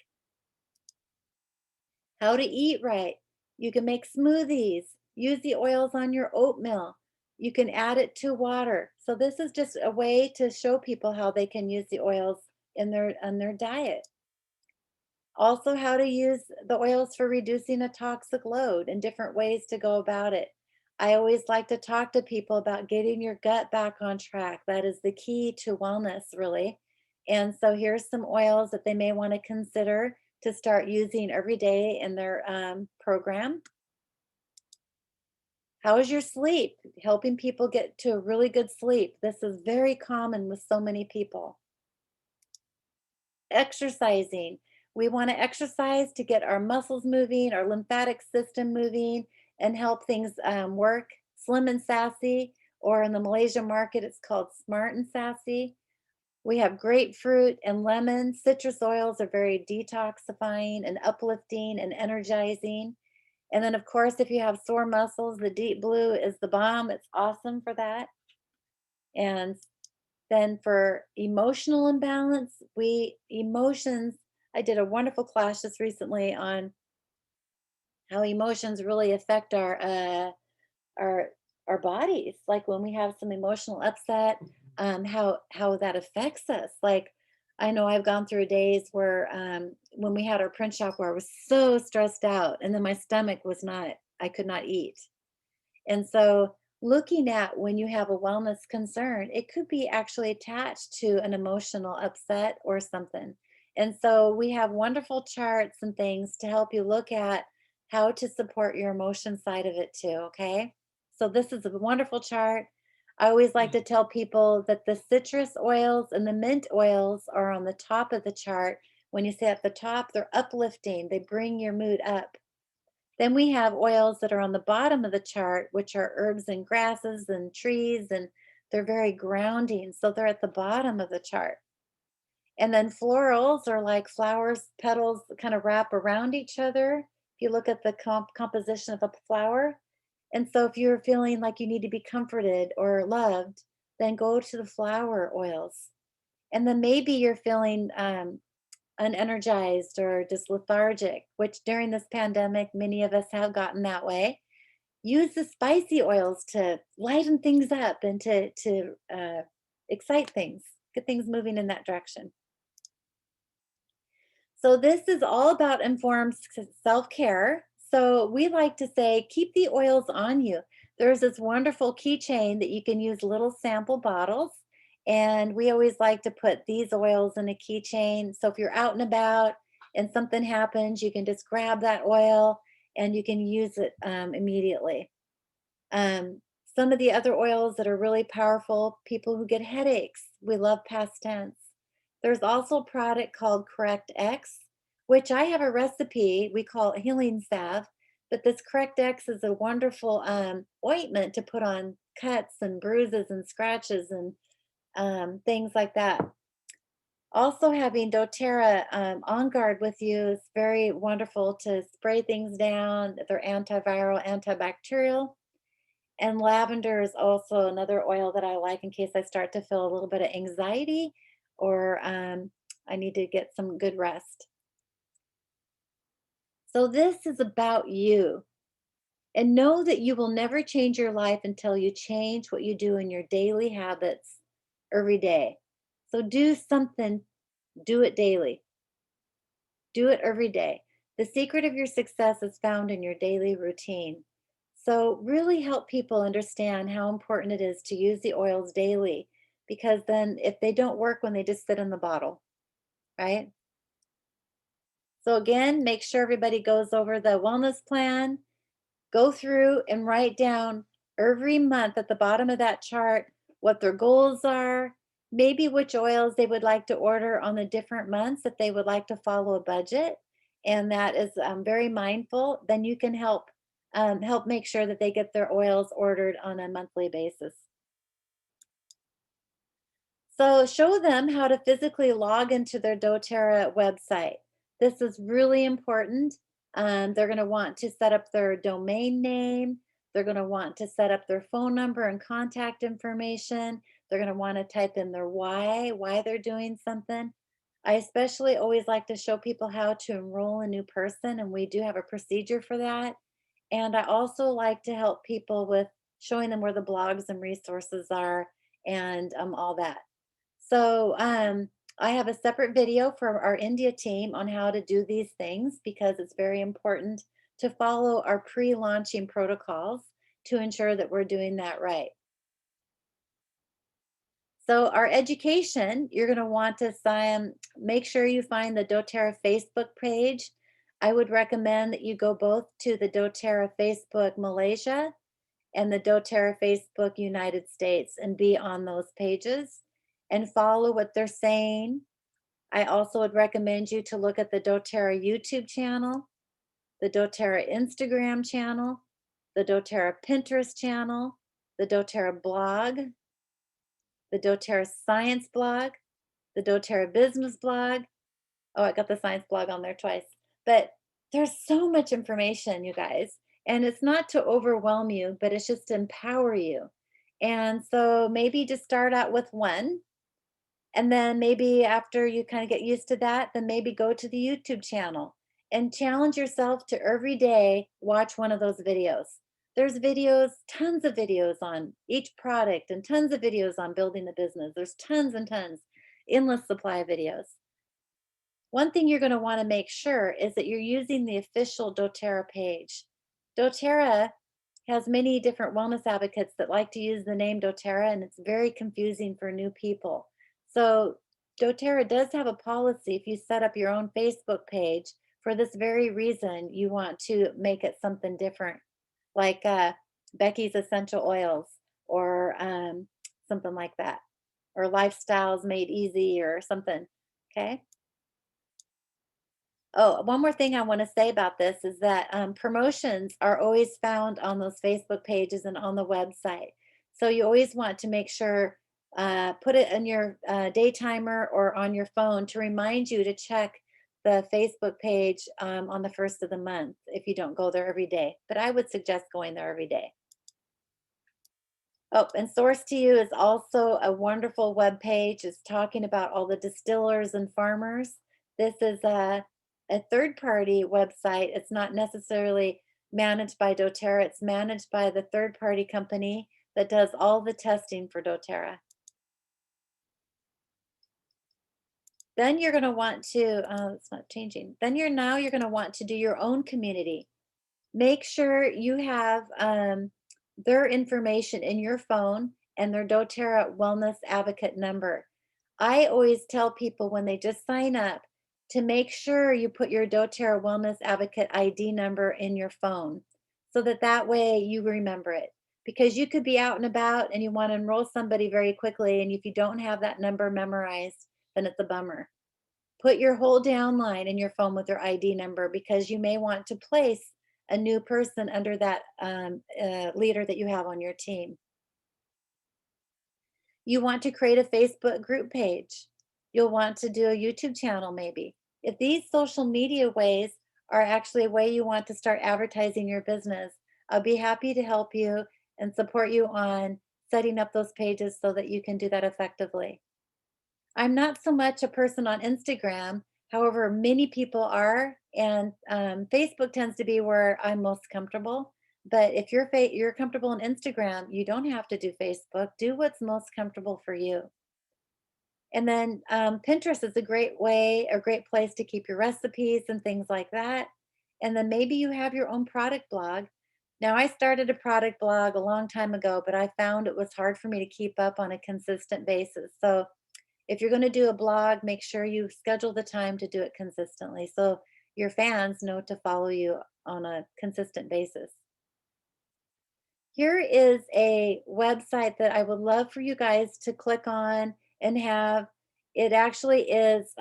How to eat right. You can make smoothies, use the oils on your oatmeal. You can add it to water. So this is just a way to show people how they can use the oils in their diet. Also, how to use the oils for reducing a toxic load and different ways to go about it. I always like to talk to people about getting your gut back on track. That is the key to wellness, really. And so, here's some oils that they may want to consider to start using every day in their program. How is your sleep? Helping people get to a really good sleep. This is very common with so many people. Exercising. We want to exercise to get our muscles moving, our lymphatic system moving, and help things work. Slim and sassy, or in the Malaysia market, it's called smart and sassy. We have grapefruit and lemon. Citrus oils are very detoxifying and uplifting and energizing. And then, of course, if you have sore muscles, the deep blue is the bomb. It's awesome for that. And then for emotional imbalance, I did a wonderful class just recently on how emotions really affect our our bodies. Like when we have some emotional upset, how that affects us. Like I know I've gone through days where when we had our print shop where I was so stressed out and then my stomach was not, I could not eat. And so, looking at when you have a wellness concern, it could be actually attached to an emotional upset or something. And so, we have wonderful charts and things to help you look at how to support your emotion side of it too. Okay. So, this is a wonderful chart. I always like to tell people that the citrus oils and the mint oils are on the top of the chart. When you say at the top, they're uplifting, they bring your mood up. Then we have oils that are on the bottom of the chart, which are herbs and grasses and trees, and they're very grounding. So they're at the bottom of the chart. And then florals are like flowers, petals that kind of wrap around each other. If you look at the composition of a flower. And so if you're feeling like you need to be comforted or loved, then go to the flower oils. And then maybe you're feeling unenergized or just lethargic, which during this pandemic, many of us have gotten that way. Use the spicy oils to lighten things up and to excite things, get things moving in that direction. So this is all about informed self-care. So we like to say, keep the oils on you. There's this wonderful keychain that you can use little sample bottles. And we always like to put these oils in a keychain. So if you're out and about and something happens, you can just grab that oil and you can use it immediately. Some of the other oils that are really powerful, people who get headaches, we love past tense. There's also a product called Correct X, which I have a recipe we call healing salve, but this Correct X is a wonderful ointment to put on cuts and bruises and scratches and things like that. Also, having doTERRA on guard with you is very wonderful to spray things down. They're antiviral, antibacterial. And lavender is also another oil that I like in case I start to feel a little bit of anxiety or I need to get some good rest. So, this is about you. And know that you will never change your life until you change what you do in your daily habits every day. So, do something, do it daily, do it every day. The secret of your success is found in your daily routine. So, really help people understand how important it is to use the oils daily because then if they don't work when they just sit in the bottle, right? So, again, make sure everybody goes over the wellness plan. Go through and write down every month at the bottom of that chart what their goals are, maybe which oils they would like to order on the different months if they would like to follow a budget. And that is very mindful. Then you can help make sure that they get their oils ordered on a monthly basis. So show them how to physically log into their doTERRA website. This is really important. They're going to want to set up their domain name. They're going to want to set up their phone number and contact information. They're going to want to type in their why they're doing something. I especially always like to show people how to enroll a new person, and we do have a procedure for that. And I also like to help people with showing them where the blogs and resources are and all that. So I have a separate video for our India team on how to do these things because it's very important to follow our pre-launching protocols to ensure that we're doing that right. So our education, you're going to want to make sure you find the doTERRA Facebook page. I would recommend that you go both to the doTERRA Facebook Malaysia and the doTERRA Facebook United States and be on those pages and follow what they're saying. I also would recommend you to look at the doTERRA YouTube channel, the doTERRA Instagram channel, the doTERRA Pinterest channel, the doTERRA blog, the doTERRA science blog, the doTERRA business blog. Oh, I got the science blog on there twice. But there's so much information, you guys. And it's not to overwhelm you, but it's just to empower you. And so maybe just start out with one. And then maybe after you kind of get used to that, then maybe go to the YouTube channel and challenge yourself to every day watch one of those videos. There's videos, tons of videos on each product and tons of videos on building the business. There's tons and tons, endless supply of videos. One thing you're going to want to make sure is that you're using the official doTERRA page. doTERRA has many different wellness advocates that like to use the name doTERRA, and it's very confusing for new people. So, doTERRA does have a policy if you set up your own Facebook page for this very reason, you want to make it something different, like Becky's Essential Oils or something like that, or Lifestyles Made Easy or something. Okay. Oh, one more thing I want to say about this is that promotions are always found on those Facebook pages and on the website. So you always want to make sure, put it in your day timer or on your phone to remind you to check the Facebook page on the first of the month if you don't go there every day. But I would suggest going there every day. Oh, and Source to You is also a wonderful web page. It's talking about all the distillers and farmers. This is a third party website. It's not necessarily managed by doTERRA, it's managed by the third party company that does all the testing for doTERRA. Then you're going to want to, it's not changing. Then you're going to want to do your own community. Make sure you have their information in your phone and their doTERRA Wellness Advocate number. I always tell people when they just sign up to make sure you put your doTERRA Wellness Advocate ID number in your phone so that that way you remember it. Because you could be out and about and you want to enroll somebody very quickly, and if you don't have that number memorized, then it's a bummer. Put your whole downline in your phone with their ID number because you may want to place a new person under that leader that you have on your team. You want to create a Facebook group page. You'll want to do a YouTube channel maybe. If these social media ways are actually a way you want to start advertising your business, I'll be happy to help you and support you on setting up those pages so that you can do that effectively. I'm not so much a person on Instagram. However, many people are, and Facebook tends to be where I'm most comfortable. But if you're comfortable on Instagram, you don't have to do Facebook. Do what's most comfortable for you. And then Pinterest is a great way, a great place to keep your recipes and things like that. And then maybe you have your own product blog. Now, I started a product blog a long time ago, but I found it was hard for me to keep up on a consistent basis. So if you're going to do a blog, make sure you schedule the time to do it consistently so your fans know to follow you on a consistent basis. Here is a website that I would love for you guys to click on and have. It actually is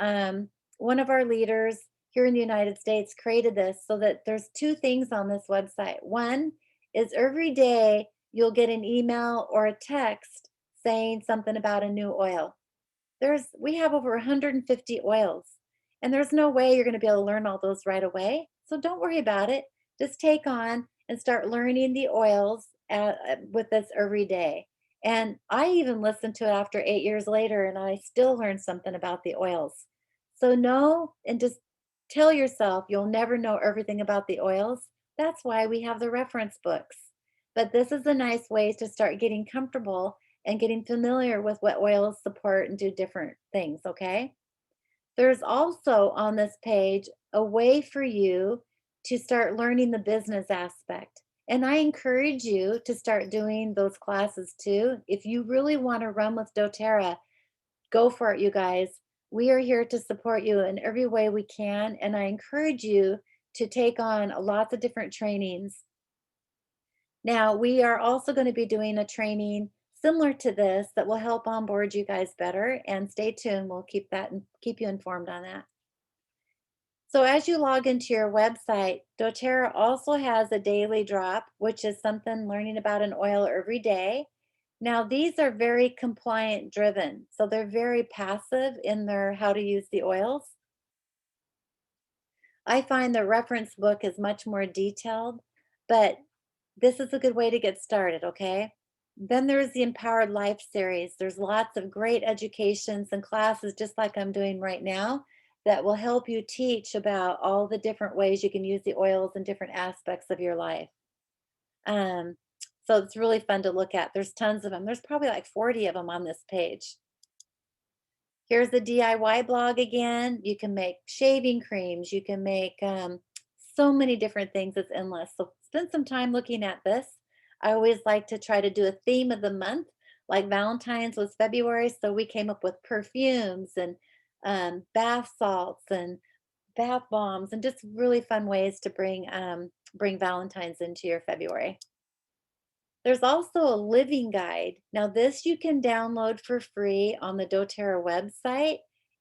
one of our leaders here in the United States created this so that there's two things on this website. One is every day you'll get an email or a text saying something about a new oil. We have over 150 oils, and there's no way you're going to be able to learn all those right away. So don't worry about it. Just take on and start learning the oils with this every day. And I even listened to it after 8 years later, and I still learned something about the oils. So know and just tell yourself you'll never know everything about the oils. That's why we have the reference books. But this is a nice way to start getting comfortable and getting familiar with what oils support and do different things, okay? There's also on this page a way for you to start learning the business aspect. And I encourage you to start doing those classes too. If you really want to run with doTERRA, go for it, you guys. We are here to support you in every way we can. And I encourage you to take on lots of different trainings. Now, we are also going to be doing a training similar to this that will help onboard you guys better. And stay tuned. We'll keep that and keep you informed on that. So as you log into your website, doTERRA also has a daily drop, which is something learning about an oil every day. Now, these are very compliant driven. So they're very passive in their how to use the oils. I find the reference book is much more detailed, but this is a good way to get started, okay? Then there's the Empowered Life series. There's lots of great educations and classes, just like I'm doing right now, that will help you teach about all the different ways you can use the oils in different aspects of your life. Um, so it's really fun to look at. There's tons of them. There's probably like 40 of them on this page. Here's the DIY blog again. You can make shaving creams. You can make so many different things. It's endless. So spend some time looking at this. I always like to try to do a theme of the month, like Valentine's was February. So we came up with perfumes and bath salts and bath bombs and just really fun ways to bring Valentine's into your February. There's also a living guide. Now, this you can download for free on the doTERRA website.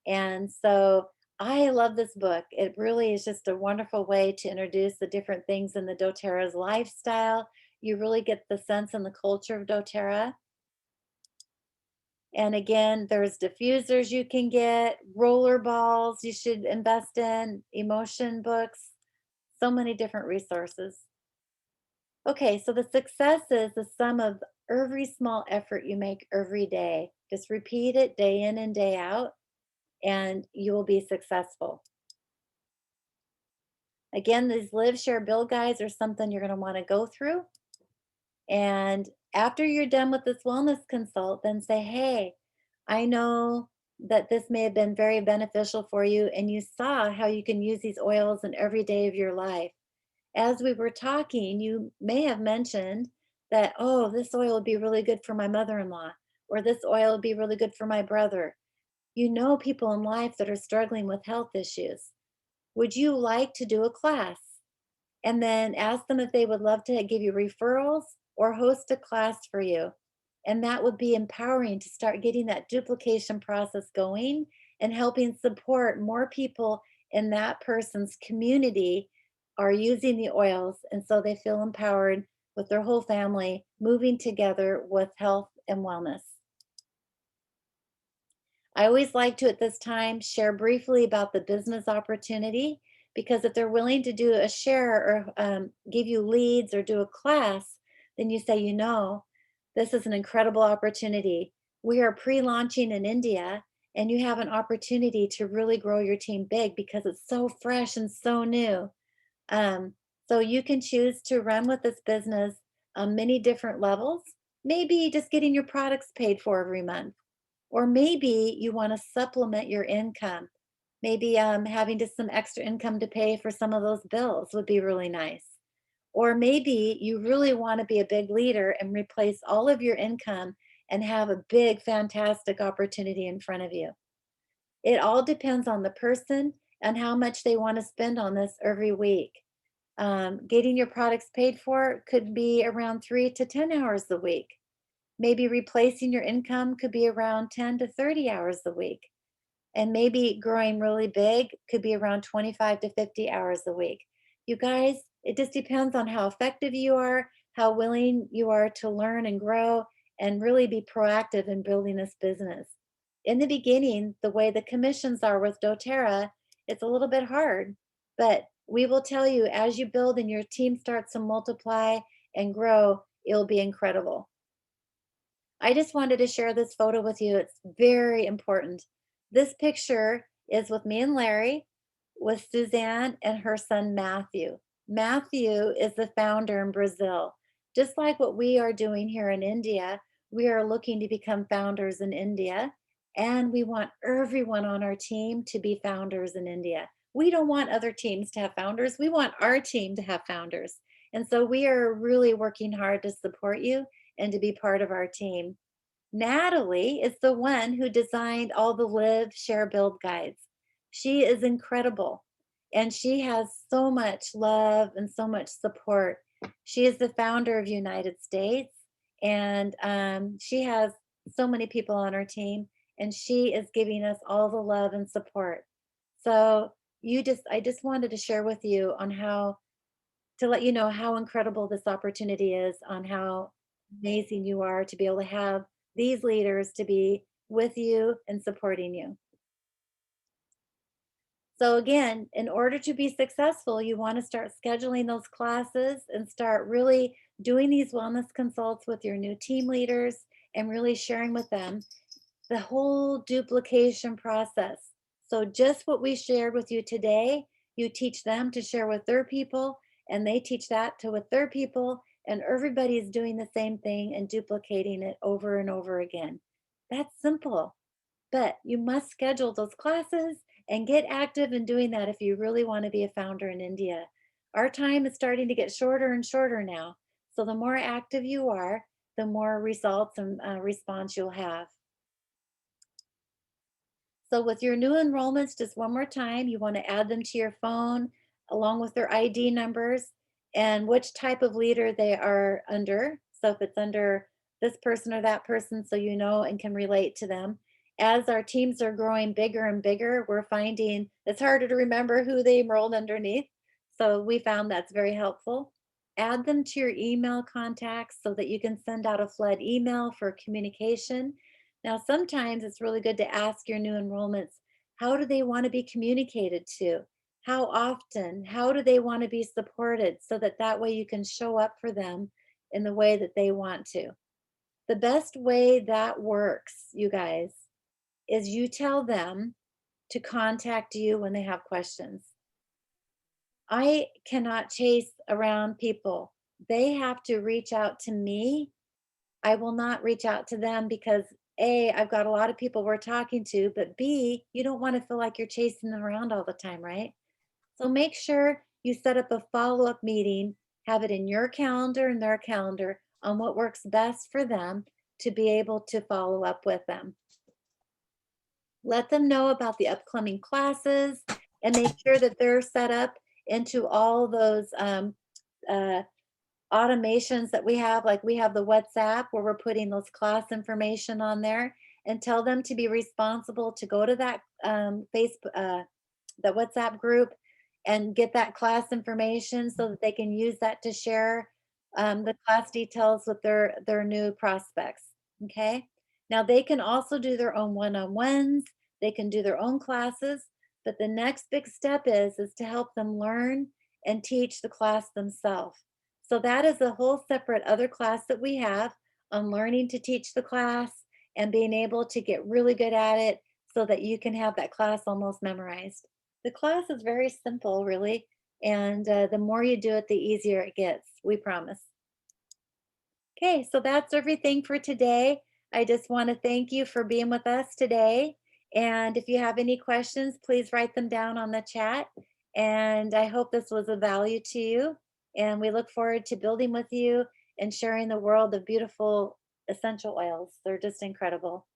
And so I love this book. It really is just a wonderful way to introduce the different things in the doTERRA's lifestyle. You really get the sense and the culture of doTERRA. And again, there's diffusers you can get, roller balls you should invest in, emotion books, so many different resources. Okay, so the success is the sum of every small effort you make every day. Just repeat it day in and day out, and you will be successful. Again, these live, share, build guides are something you're going to want to go through. And after you're done with this wellness consult, then say, hey, I know that this may have been very beneficial for you, and you saw how you can use these oils in every day of your life. As we were talking, you may have mentioned that, oh, this oil would be really good for my mother in law, or this oil would be really good for my brother. You know, people in life that are struggling with health issues. Would you like to do a class? And then ask them if they would love to give you referrals or host a class for you. And that would be empowering to start getting that duplication process going and helping support more people in that person's community are using the oils. And so they feel empowered with their whole family moving together with health and wellness. I always like to, at this time, share briefly about the business opportunity because if they're willing to do a share or give you leads or do a class, then you say, this is an incredible opportunity. We are pre launching in India, and you have an opportunity to really grow your team big because it's so fresh and so new. Um, so you can choose to run with this business on many different levels, maybe just getting your products paid for every month, or maybe you want to supplement your income. Maybe having just some extra income to pay for some of those bills would be really nice. Or maybe you really want to be a big leader and replace all of your income and have a big, fantastic opportunity in front of you. It all depends on the person and how much they want to spend on this every week. Getting your products paid for could be around 3 to 10 hours a week. Maybe replacing your income could be around 10 to 30 hours a week. And maybe growing really big could be around 25 to 50 hours a week. You guys, it just depends on how effective you are, how willing you are to learn and grow, and really be proactive in building this business. In the beginning, the way the commissions are with doTERRA, it's a little bit hard, but we will tell you as you build and your team starts to multiply and grow, it'll be incredible. I just wanted to share this photo with you. It's very important. This picture is with me and Larry, with Suzanne and her son Matthew. Matthew is the founder in Brazil. Just like what we are doing here in India, we are looking to become founders in India, and we want everyone on our team to be founders in India. We don't want other teams to have founders. We want our team to have founders. And so we are really working hard to support you and to be part of our team. Natalie is the one who designed all the Live, Share, Build guides. She is incredible and she has so much love and so much support. She is the founder of United States and she has so many people on her team and she is giving us all the love and support. So I just wanted to share with you on how to let you know how incredible this opportunity is, on how amazing you are to be able to have these leaders to be with you and supporting you. So, again, in order to be successful, you want to start scheduling those classes and start really doing these wellness consults with your new team leaders and really sharing with them the whole duplication process. So, just what we shared with you today, you teach them to share with their people, and they teach that to with their people, and everybody's doing the same thing and duplicating it over and over again. That's simple, but you must schedule those classes and get active in doing that if you really want to be a founder in India. Our time is starting to get shorter and shorter now. So, the more active you are, the more results and response you'll have. So with your new enrollments, just one more time, you want to add them to your phone along with their ID numbers and which type of leader they are under. So if it's under this person or that person, so you know and can relate to them. As our teams are growing bigger and bigger, we're finding it's harder to remember who they enrolled underneath. So we found that's very helpful. Add them to your email contacts so that you can send out a flood email for communication. Now, sometimes it's really good to ask your new enrollments, how do they want to be communicated to? How often? How do they want to be supported so that that way you can show up for them in the way that they want to? The best way that works, you guys, is you tell them to contact you when they have questions. I cannot chase around people. They have to reach out to me. I will not reach out to them because A, I've got a lot of people we're talking to, but B, you don't want to feel like you're chasing them around all the time, right? So make sure you set up a follow up meeting, have it in your calendar and their calendar on what works best for them to be able to follow up with them. Let them know about the upcoming classes and make sure that they're set up into all those uh, automations that we have. Like we have the WhatsApp where we're putting those class information on there. and tell them to be responsible to go to that the WhatsApp group and get that class information so that they can use that to share the class details with their new prospects. Okay. Now they can also do their own one-on-ones. They can do their own classes, but the next big step is to help them learn and teach the class themselves. So that is a whole separate other class that we have on learning to teach the class and being able to get really good at it so that you can have that class almost memorized. The class is very simple, really, and the more you do it, the easier it gets. We promise. Okay, so that's everything for today. I just want to thank you for being with us today. And if you have any questions, please write them down on the chat. And I hope this was of value to you. And we look forward to building with you and sharing the world of beautiful essential oils. They're just incredible.